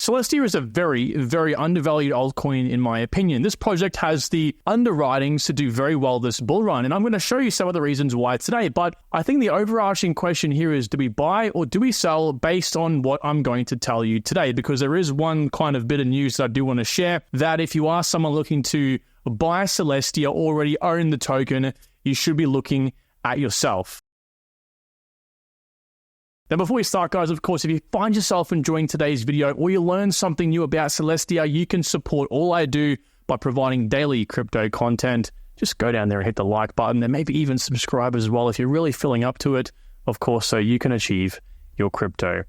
Celestia is a very, very undervalued altcoin in my opinion. This project has the underwritings to do very well this bull run, and I'm going to show you some of the reasons why today. But I think the overarching question here is, do we buy or do we sell based on what I'm going to tell you today? Because there is one kind of bit of news that I do want to share, that if you are someone looking to buy Celestia, already own the token, you should be looking at yourself. Now, before we start, guys, of course, if you find yourself enjoying today's video or you learn something new about Celestia, you can support all I do by providing daily crypto content. Just go down there and hit the like button, and maybe even subscribe as well if you're really feeling up to it, of course, so you can achieve your crypto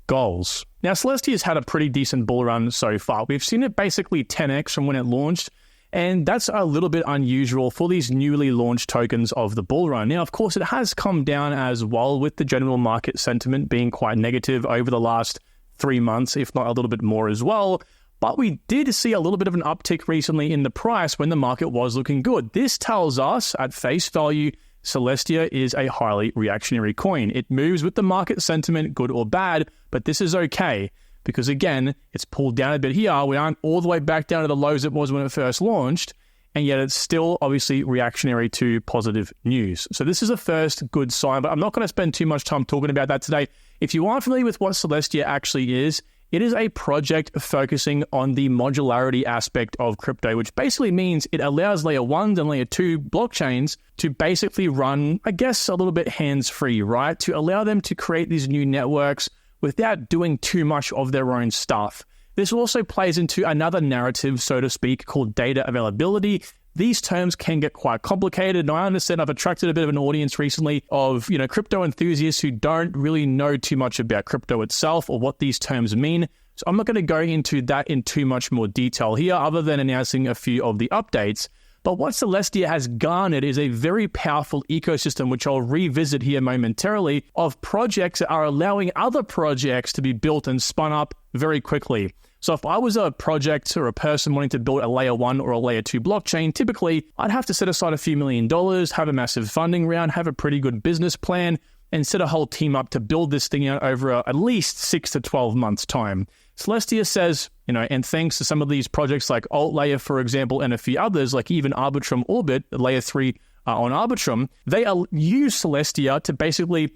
goals. Now, Celestia's had a pretty decent bull run so far. We've seen it basically 10x from when it launched, and that's a little bit unusual for these newly launched tokens of the bull run. Now, of course, it has come down as well, with the general market sentiment being quite negative over the last 3 months, if not a little bit more as well. But we did see a little bit of an uptick recently in the price when the market was looking good. This tells us, at face value, Celestia is a highly reactionary coin. It moves with the market sentiment, good or bad, but this is okay. Because again, it's pulled down a bit here. We aren't all the way back down to the lows it was when it first launched, and yet it's still obviously reactionary to positive news. So this is a first good sign, but I'm not going to spend too much time talking about that today. If you aren't familiar with what Celestia actually is, it is a project focusing on the modularity aspect of crypto, which basically means it allows layer 1 and layer 2 blockchains to basically run, I guess, a little bit hands-free, right? To allow them to create these new networks without doing too much of their own stuff. This also plays into another narrative, so to speak, called data availability. These terms can get quite complicated, and I understand I've attracted a bit of an audience recently of, crypto enthusiasts who don't really know too much about crypto itself or what these terms mean. So I'm not going to go into that in too much more detail here, other than announcing a few of the updates. But what Celestia has garnered is a very powerful ecosystem, which I'll revisit here momentarily, of projects that are allowing other projects to be built and spun up very quickly. So if I was a project or a person wanting to build a layer 1 or a layer 2 blockchain, typically I'd have to set aside a few $1 million, have a massive funding round, have a pretty good business plan, and set a whole team up to build this thing out over at least 6 to 12 months' time. Celestia says, and thanks to some of these projects like AltLayer, for example, and a few others, like even Arbitrum Orbit, layer 3 on Arbitrum, they use Celestia to basically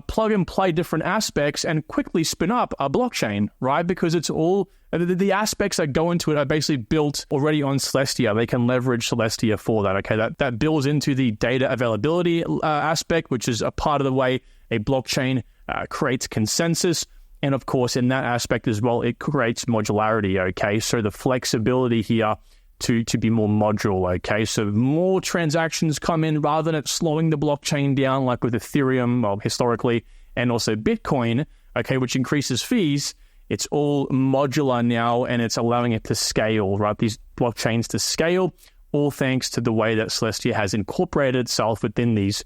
plug and play different aspects and quickly spin up a blockchain, right? Because it's all, the aspects that go into it are basically built already on Celestia. They can leverage Celestia for that, okay? That builds into the data availability aspect, which is a part of the way a blockchain creates consensus. And of course, in that aspect as well, it creates modularity, okay? So the flexibility here to be more modular, okay? So more transactions come in rather than it slowing the blockchain down like with Ethereum, well, historically, and also Bitcoin, okay, which increases fees. It's all modular now, and it's allowing it to scale, right? These blockchains to scale, all thanks to the way that Celestia has incorporated itself within these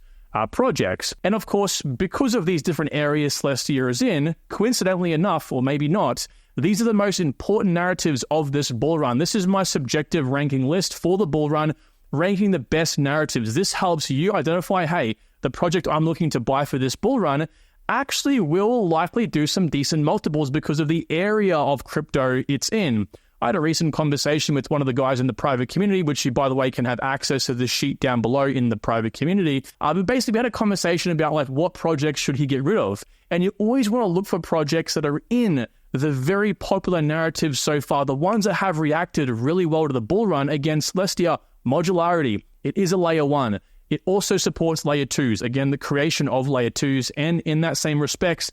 projects. And of course, because of these different areas Celestia is in, coincidentally enough, or maybe not, these are the most important narratives of this bull run. This is my subjective ranking list for the bull run, ranking the best narratives. This helps you identify, hey, the project I'm looking to buy for this bull run actually will likely do some decent multiples because of the area of crypto it's in. I had a recent conversation with one of the guys in the private community, which you, by the way, can have access to the sheet down below in the private community. But basically, we had a conversation about like what projects should he get rid of. And you always want to look for projects that are in the very popular narratives so far, the ones that have reacted really well to the bull run. Again, Celestia, modularity, it is a layer 1. It also supports layer 2s. Again, the creation of layer 2s, and in that same respects,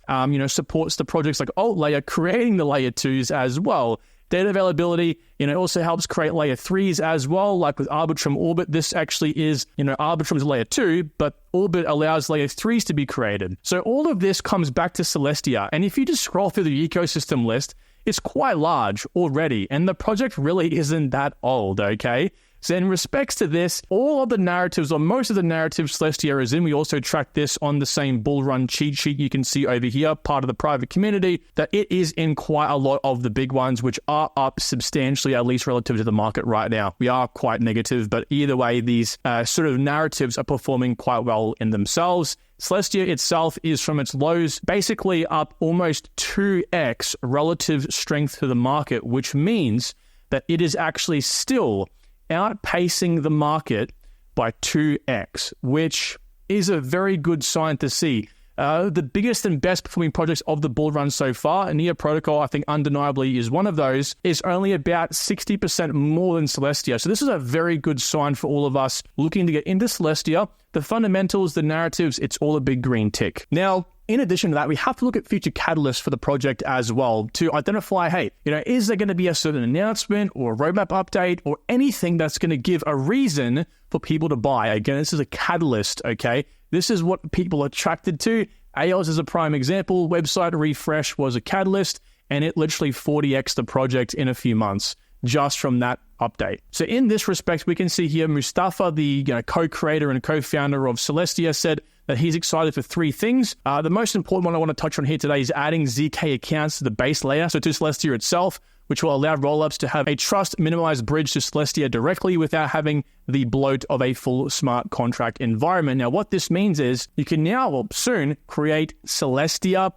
supports the projects like AltLayer creating the layer 2s as well. Data availability, also helps create layer 3s as well, like with Arbitrum Orbit. This actually is, Arbitrum's layer 2, but Orbit allows layer 3s to be created. So all of this comes back to Celestia. And if you just scroll through the ecosystem list, it's quite large already. And the project really isn't that old, okay? So in respects to this, all of the narratives, or most of the narratives Celestia is in, we also track this on the same bullrun cheat sheet you can see over here, part of the private community, that it is in quite a lot of the big ones, which are up substantially, at least relative to the market right now. We are quite negative, but either way, these sort of narratives are performing quite well in themselves. Celestia itself is from its lows basically up almost 2x relative strength to the market, which means that it is actually still outpacing the market by 2x, which is a very good sign to see. The biggest and best performing projects of the bull run so far, NIA Protocol, I think undeniably is one of those, is only about 60% more than Celestia. So this is a very good sign for all of us looking to get into Celestia. The fundamentals, the narratives, it's all a big green tick. Now, in addition to that, we have to look at future catalysts for the project as well to identify, hey, is there going to be a certain announcement or a roadmap update or anything that's going to give a reason for people to buy? Again, this is a catalyst, okay? This is what people are attracted to. AOS is a prime example. Website refresh was a catalyst, and it literally 40x'd the project in a few months just from that update. So in this respect, we can see here Mustafa, the co-creator and co-founder of Celestia, said that he's excited for three things. The most important one I want to touch on here today is adding ZK accounts to the base layer, so to Celestia itself, which will allow rollups to have a trust minimized bridge to Celestia directly without having the bloat of a full smart contract environment. Now, what this means is you can now, or soon, create Celestia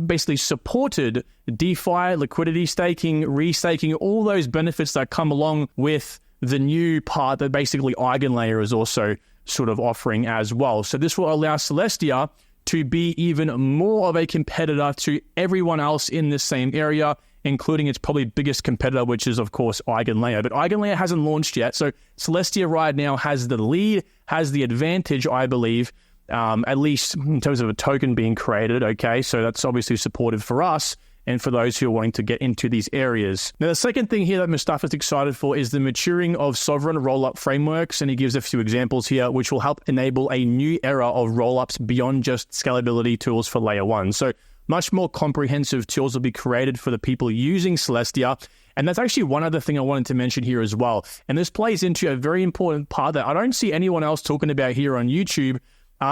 basically supported DeFi, liquidity staking, restaking, all those benefits that come along with the new part that basically Eigen layer is also sort of offering as well. So this will allow Celestia to be even more of a competitor to everyone else in this same area, including its probably biggest competitor, which is, of course, Eigen layer. But Eigen layer hasn't launched yet, so Celestia right now has the lead, has the advantage, I believe, at least in terms of a token being created, okay? So that's obviously supportive for us and for those who are wanting to get into these areas. Now, the second thing here that Mustafa's excited for is the maturing of sovereign rollup frameworks, and he gives a few examples here, which will help enable a new era of rollups beyond just scalability tools for layer one. So much more comprehensive tools will be created for the people using Celestia. And that's actually one other thing I wanted to mention here as well. And this plays into a very important part that I don't see anyone else talking about here on YouTube,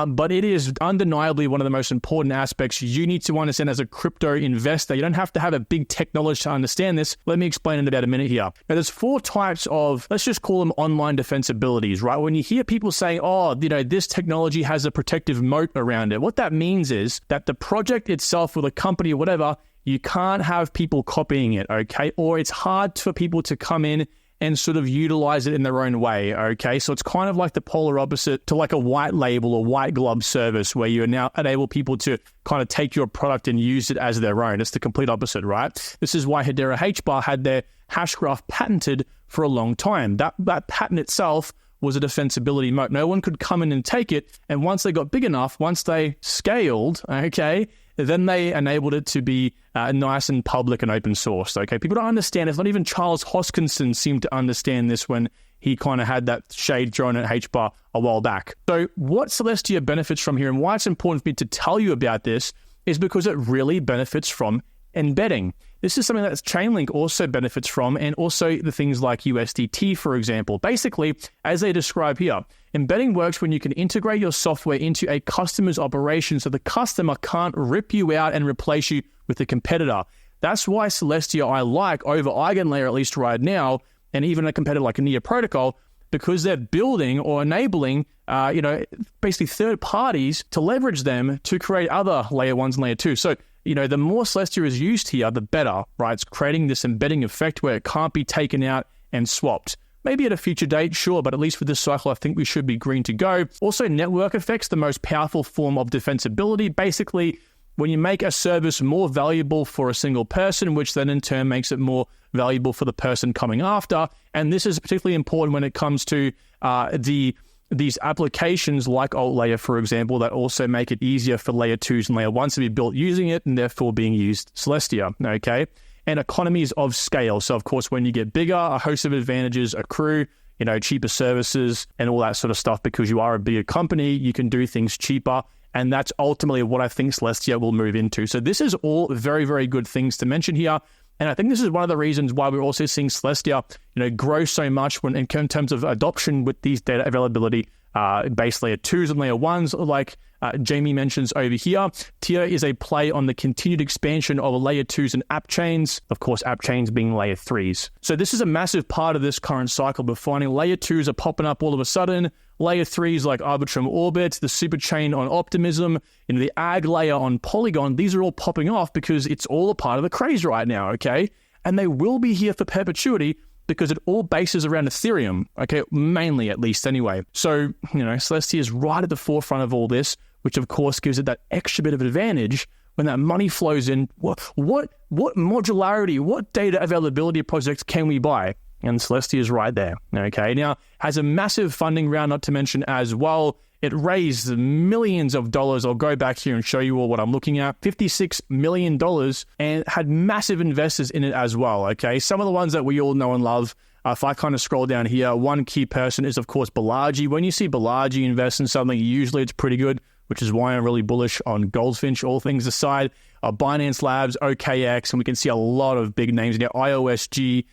but it is undeniably one of the most important aspects you need to understand as a crypto investor. You don't have to have a big tech knowledge to understand this. Let me explain in about a minute here. Now, there's 4 types of, let's just call them online defensibilities, right? When you hear people saying, oh, this technology has a protective moat around it, what that means is that the project itself or the company or whatever, you can't have people copying it, okay? Or it's hard for people to come in and sort of utilize it in their own way, okay? So it's kind of like the polar opposite to like a white label or white glove service where you now enable people to kind of take your product and use it as their own. It's the complete opposite, right? This is why Hedera HBAR had their hash graph patented for a long time. That patent itself was a defensibility moat. No one could come in and take it, and once they got big enough, once they scaled, okay, then they enabled it to be nice and public and open source, okay? People don't understand. It's not even Charles Hoskinson seemed to understand this when he kind of had that shade thrown at HBAR a while back. So what Celestia benefits from here, and why it's important for me to tell you about this, is because it really benefits from embedding. This is something that Chainlink also benefits from, and also the things like USDT, for example. Basically, as they describe here, embedding works when you can integrate your software into a customer's operation so the customer can't rip you out and replace you with a competitor. That's why Celestia I like over EigenLayer, at least right now, and even a competitor like NIA Protocol, because they're building or enabling, basically third parties to leverage them to create other layer ones and layer two. So, the more Celestia is used here, the better, right? It's creating this embedding effect where it can't be taken out and swapped. Maybe at a future date, sure, but at least for this cycle, I think we should be green to go. Also, network effects, the most powerful form of defensibility. Basically, when you make a service more valuable for a single person, which then in turn makes it more valuable for the person coming after. And this is particularly important when it comes to these applications like alt layer, for example, that also make it easier for layer 2s and layer 1s to be built using it and therefore being used Celestia, okay? And economies of scale. So, of course, when you get bigger, a host of advantages accrue, cheaper services and all that sort of stuff. Because you are a bigger company, you can do things cheaper. And that's ultimately what I think Celestia will move into. So this is all very, very good things to mention here. And I think this is one of the reasons why we're also seeing Celestia, grow so much when in terms of adoption with these data availability base layer 2s and layer 1s, like Jamie mentions over here. TIA is a play on the continued expansion of layer 2s and app chains, of course, app chains being layer 3s. So this is a massive part of this current cycle. We're finding layer 2s are popping up all of a sudden. Layer 3s like Arbitrum Orbit, the superchain on Optimism, the AG layer on Polygon, these are all popping off because it's all a part of the craze right now, okay? And they will be here for perpetuity because it all bases around Ethereum, okay? Mainly, at least, anyway. So, Celestia is right at the forefront of all this, which of course gives it that extra bit of advantage when that money flows in. What modularity, what data availability projects can we buy? And Celestia is right there, okay? Now, has a massive funding round, not to mention as well, it raised millions of dollars. I'll go back here and show you all what I'm looking at. $56 million, and had massive investors in it as well, okay? Some of the ones that we all know and love. If I kind of scroll down here, one key person is, of course, Balaji. When you see Balaji invest in something, usually it's pretty good, which is why I'm really bullish on Goldfinch, all things aside. Binance Labs, OKX, and we can see a lot of big names in here. IOSG,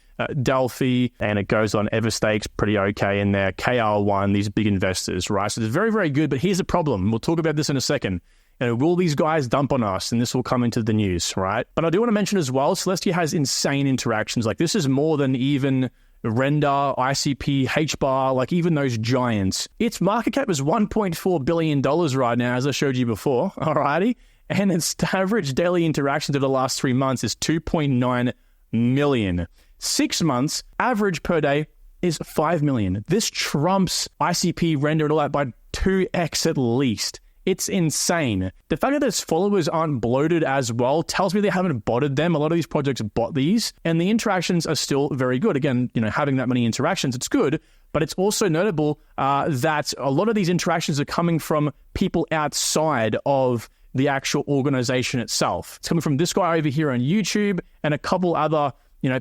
Delphi, and it goes on. Everstake's pretty okay in there. KR1, these big investors, right? So it's very, very good, but here's the problem. We'll talk about this in a second. Will these guys dump on us? And this will come into the news, right? But I do want to mention as well, Celestia has insane interactions. Like, this is more than even Render, ICP, HBAR, like even those giants. Its market cap is $1.4 billion right now, as I showed you before, alrighty? And its average daily interactions over the last 3 months is 2.9 million. 6 months, average per day is 5 million. This trumps ICP, Render, and all that by 2x at least. It's insane. The fact that its followers aren't bloated as well tells me they haven't botted them. A lot of these projects bot these, and the interactions are still very good. Again, having that many interactions, it's good, but it's also notable that a lot of these interactions are coming from people outside of the actual organization itself. It's coming from this guy over here on YouTube and a couple other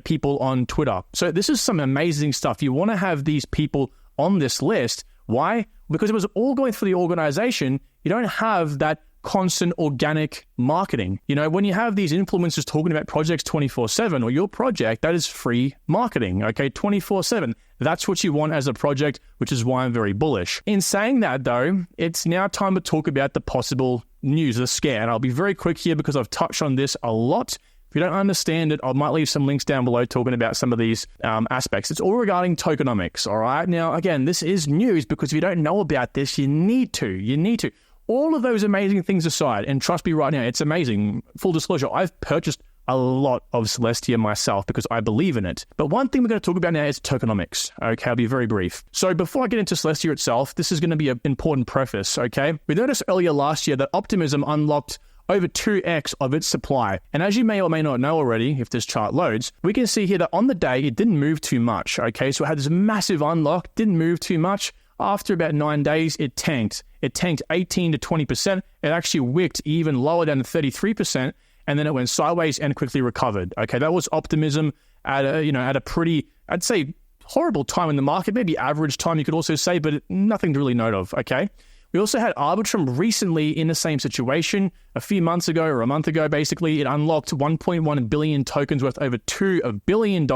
people on Twitter. So this is some amazing stuff. You want to have these people on this list. Why? Because it was all going through the organization. You don't have that constant organic marketing. When you have these influencers talking about projects 24/7 or your project, that is free marketing, okay? 24/7. That's what you want as a project, which is why I'm very bullish. In saying that though, it's now time to talk about the possible news, the scare. And I'll be very quick here because I've touched on this a lot. If you don't understand it, I might leave some links down below talking about some of these aspects. It's all regarding tokenomics, all right? Now, again, this is news because if you don't know about this, you need to. All of those amazing things aside, and trust me right now, it's amazing. Full disclosure, I've purchased a lot of Celestia myself because I believe in it. But one thing we're going to talk about now is tokenomics, okay? I'll be very brief. So before I get into Celestia itself, this is going to be an important preface, okay? We noticed earlier last year that Optimism unlocked over 2x of its supply. And as you may or may not know already, if this chart loads, we can see here that on the day, it didn't move too much, okay? So it had this massive unlock, didn't move too much. After about 9 days, it tanked. It tanked 18 to 20%. It actually wicked even lower than 33%, and then it went sideways and quickly recovered, okay? That was Optimism at a pretty, I'd say, horrible time in the market, maybe average time you could also say, but nothing to really note of, okay? We also had Arbitrum recently in the same situation. A few months ago, or a month ago, basically, it unlocked 1.1 billion tokens worth over $2 billion,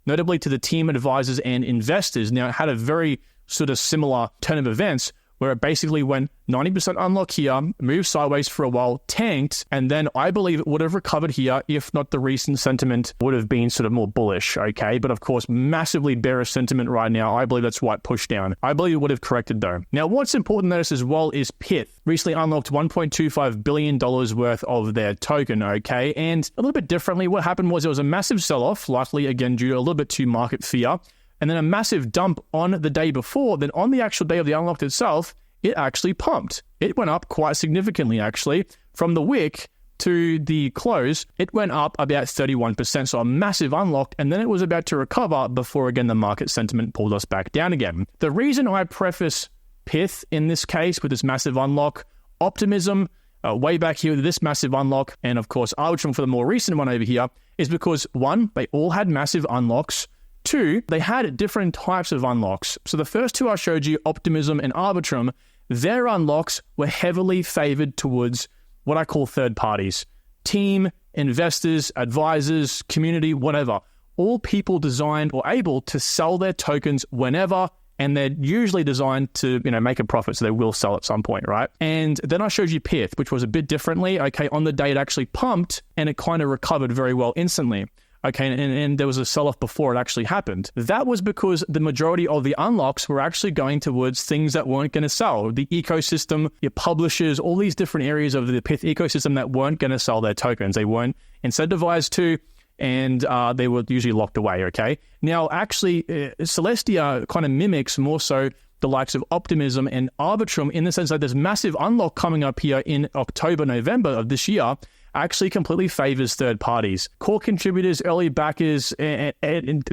notably to the team, advisors, and investors. Now, it had a very sort of similar turn of events where it basically went 90% unlock here, moved sideways for a while, tanked, and then I believe it would have recovered here if not the recent sentiment would have been sort of more bullish, okay? But of course, massively bearish sentiment right now. I believe that's why it pushed down. I believe it would have corrected though. Now, what's important to notice as well is Pith recently unlocked $1.25 billion worth of their token, okay? And a little bit differently, what happened was there was a massive sell-off, likely again due to a little bit to market fear, and then a massive dump on the day before. Then on the actual day of the unlocked itself, it actually pumped. It went up quite significantly, actually. From the wick to the close, it went up about 31%, so a massive unlock, and then it was about to recover before, again, the market sentiment pulled us back down again. The reason I preface Pith in this case with this massive unlock, Optimism, way back here with this massive unlock, and of course, Arbitrum for the more recent one over here, is because, one, they all had massive unlocks. Two, they had different types of unlocks. So the first two I showed you, Optimism and Arbitrum, their unlocks were heavily favored towards what I call third parties, team, investors, advisors, community, whatever. All people designed or able to sell their tokens whenever, and they're usually designed to, make a profit, so they will sell at some point, right? And then I showed you Pith, which was a bit differently. Okay, on the day it actually pumped, and it kind of recovered very well instantly. Okay, and there was a sell-off before it actually happened. That was because the majority of the unlocks were actually going towards things that weren't going to sell. The ecosystem, your publishers, all these different areas of the Pith ecosystem that weren't going to sell their tokens. They weren't incentivized to, and they were usually locked away, okay? Now, actually, Celestia kind of mimics more so the likes of Optimism and Arbitrum in the sense that there's massive unlock coming up here in October, November of this year, actually completely favors third parties. Core contributors, early backers, and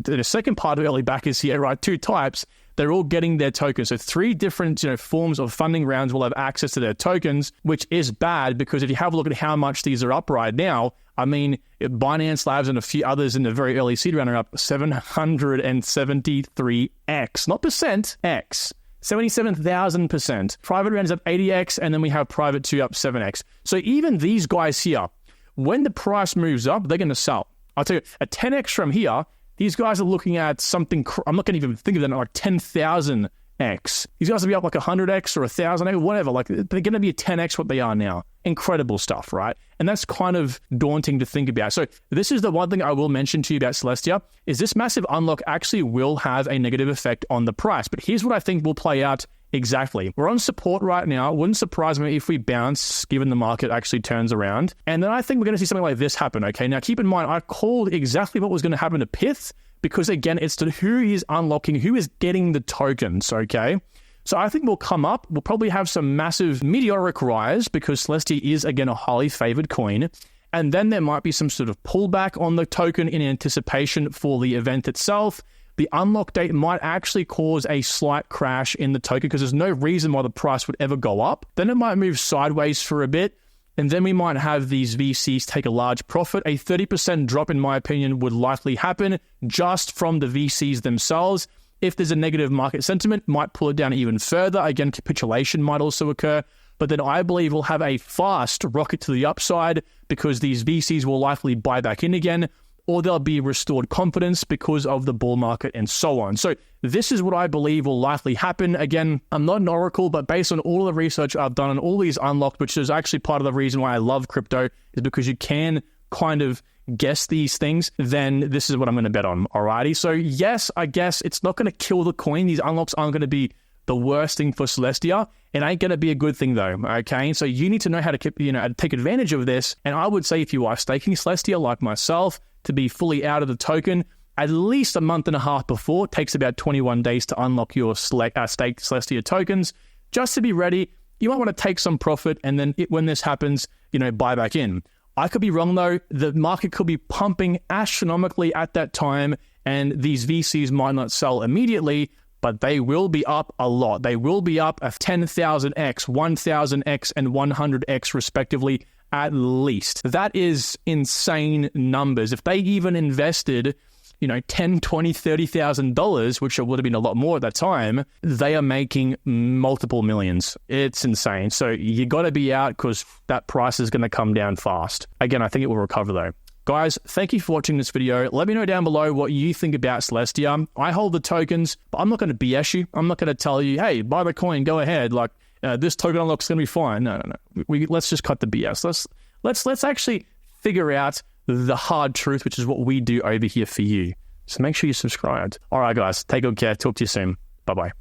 the second part of early backers here, right, two types, they're all getting their tokens. So three different forms of funding rounds will have access to their tokens, which is bad because if you have a look at how much these are up right now, I mean, Binance Labs and a few others in the very early seed round are up 773x, not percent, x. 77,000%. Private round is up 80x, and then we have private 2 up 7x. So even these guys here, when the price moves up, they're going to sell. I'll tell you, a 10x from here, these guys are looking at something, I'm not going to even think of that, like 10,000x. These guys will be up like 100x or 1,000x, whatever. Like they're going to be a 10x what they are now. Incredible stuff, right? And that's kind of daunting to think about. So this is the one thing I will mention to you about Celestia, is this massive unlock actually will have a negative effect on the price. But here's what I think will play out exactly. We're on support right now. It wouldn't surprise me if we bounce, given the market actually turns around. And then I think we're going to see something like this happen, okay? Now, keep in mind, I called exactly what was going to happen to Pith, because again, it's to who is unlocking, who is getting the tokens, okay? So I think we'll come up. We'll probably have some massive meteoric rise because Celestia is, again, a highly favored coin. And then there might be some sort of pullback on the token in anticipation for the event itself. The unlock date might actually cause a slight crash in the token because there's no reason why the price would ever go up. Then it might move sideways for a bit. And then we might have these VCs take a large profit. A 30% drop, in my opinion, would likely happen just from the VCs themselves. If there's a negative market sentiment, might pull it down even further. Again, capitulation might also occur. But then I believe we'll have a fast rocket to the upside because these VCs will likely buy back in again, or there'll be restored confidence because of the bull market and so on. So this is what I believe will likely happen. Again, I'm not an oracle, but based on all the research I've done and all these unlocked, which is actually part of the reason why I love crypto, is because you can kind of guess these things, then this is what I'm going to bet on. Alrighty. So yes, I guess it's not going to kill the coin. These unlocks aren't going to be the worst thing for Celestia. It ain't going to be a good thing though. Okay. So you need to know how to take advantage of this. And I would say if you are staking Celestia like myself, to be fully out of the token at least a month and a half before. It takes about 21 days to unlock your staked Celestia tokens. Just to be ready, you might want to take some profit, and then when this happens, buy back in. I could be wrong though. The market could be pumping astronomically at that time, and these VCs might not sell immediately, but they will be up a lot. They will be up a 10,000x, 1,000x, and 100x respectively, at least. That is insane numbers. If they even invested, $10,000, $20,000, $30,000, which would have been a lot more at that time, they are making multiple millions. It's insane. So you got to be out because that price is going to come down fast. Again, I think it will recover though. Guys, thank you for watching this video. Let me know down below what you think about Celestia. I hold the tokens, but I'm not going to BS you. I'm not going to tell you, hey, buy the coin, go ahead. Like, this token unlock's going to be fine. No. Let's just cut the BS. Let's actually figure out the hard truth, which is what we do over here for you. So make sure you're subscribed. All right, guys, take good care. Talk to you soon. Bye-bye.